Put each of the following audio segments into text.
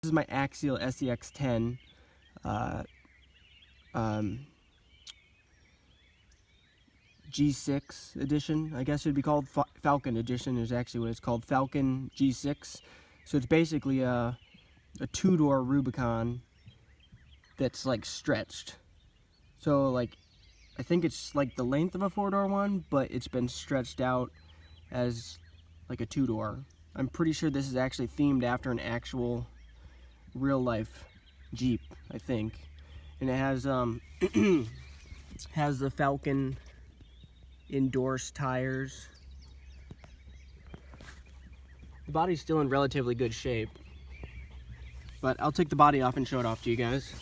This is my Axial SCX10 G6 edition, I guess it would be called. Falken edition is actually what it's called, Falken G6. So it's basically a two-door Rubicon that's like stretched. So like, I think it's like the length of a four-door one, but it's been stretched out as like a two-door. I'm pretty sure this is actually themed after an actual real-life Jeep, I think. And it has has the Falken endorsed tires. The body's still in relatively good shape, but I'll take the body off and show it off to you guys.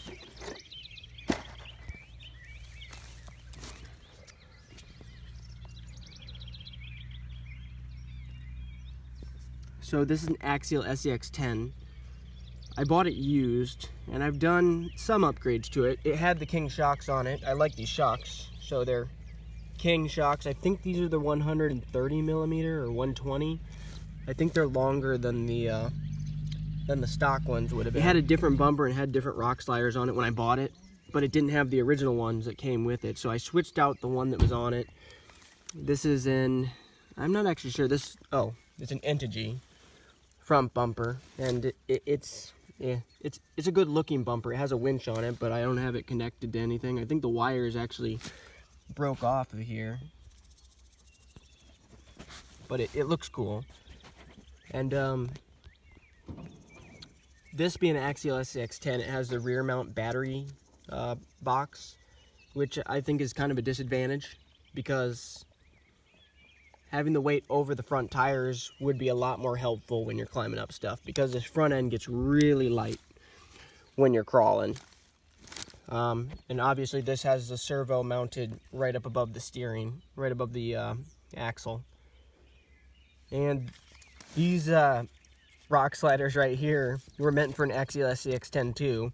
So this is an Axial SCX10. I bought it used, and I've done some upgrades to it. It had the King shocks on it. I like these shocks, so they're King shocks. I think these are the 130 millimeter or 120. I think they're longer than the stock ones would have been. It had a different bumper and had different rock sliders on it when I bought it, but it didn't have the original ones that came with it. So I switched out the one that was on it. This is in, I'm not actually sure. It's an Entity front bumper, and it's a good looking bumper. It has a winch on it, but I don't have it connected to anything. I think the wires actually broke off of here, but it looks cool. And this being an Axial SCX10, it has the rear mount battery box, which I think is kind of a disadvantage, because having the weight over the front tires would be a lot more helpful when you're climbing up stuff, because this front end gets really light when you're crawling. And obviously this has the servo mounted right up above the steering, right above the axle. And these rock sliders right here were meant for an Axial SCX10 too.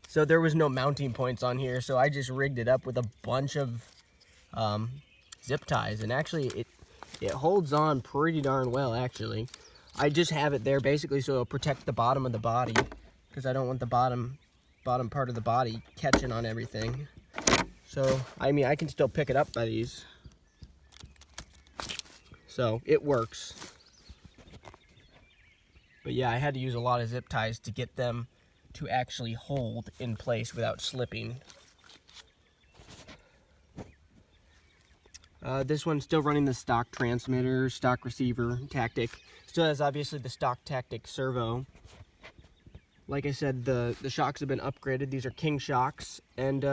So there was no mounting points on here, so I just rigged it up with a bunch of zip ties, and actually it holds on pretty darn well. Actually, I just have it there basically so it'll protect the bottom of the body, because I don't want the bottom part of the body catching on everything. So I mean, I can still pick it up by these, so it works. But yeah, I had to use a lot of zip ties to get them to actually hold in place without slipping. This one's still running the stock transmitter, stock receiver, Tactic. Still has obviously the stock Tactic servo. Like I said, the shocks have been upgraded. These are King shocks, and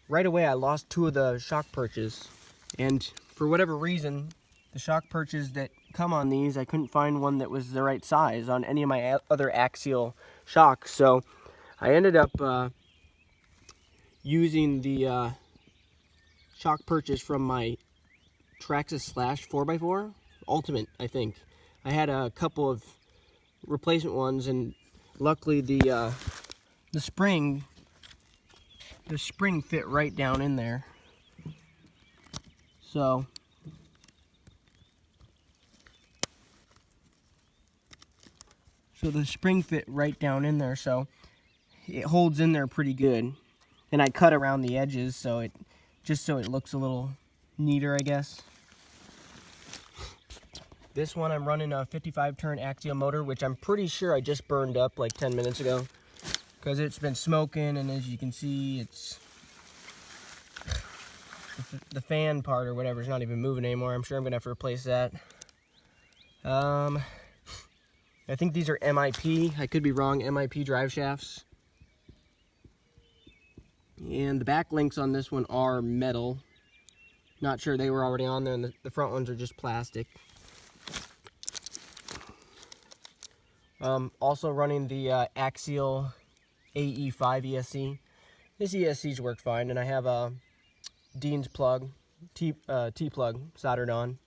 right away I lost two of the shock perches. And for whatever reason, the shock perches that come on these, I couldn't find one that was the right size on any of my other Axial shocks. So I ended up using the shock purchase from my Traxxas Slash 4x4 Ultimate, I think. I had a couple of replacement ones, and luckily the spring fit right down in there. So the spring fit right down in there, so it holds in there pretty good. And I cut around the edges so it looks a little neater, I guess. This one I'm running a 55 turn Axial motor, which I'm pretty sure I just burned up like 10 minutes ago, because it's been smoking, and as you can see, it's the fan part or whatever is not even moving anymore. I'm sure I'm gonna have to replace that. I think these are MIP. I could be wrong. MIP drive shafts. And the back links on this one are metal. Not sure they were already on there, and the front ones are just plastic. Also running the Axial AE5 ESC. This ESC's worked fine, and I have a Dean's plug, T-plug soldered on.